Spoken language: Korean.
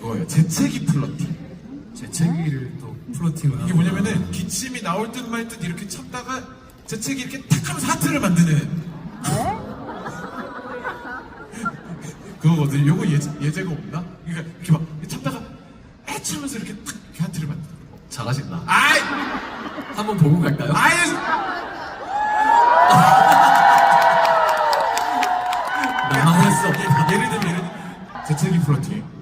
그거예요. 재채기 플러팅. 재채기를 또 플러팅을 이게 뭐냐면은 기침이 나올 듯 말 듯 이렇게 참다가 재채기 이렇게 탁 하면서 하트를 만드는 그거거든요. 요거 예제가 없나? 그러니까 이렇게 막 참다가 애치 하면서 이렇게 탁 이렇게 하트를 만드는 거. 잘하신다. 아이! 한번 보고 갈까요? 아이! 나만 했어. 예를 들면 재채기 플러팅.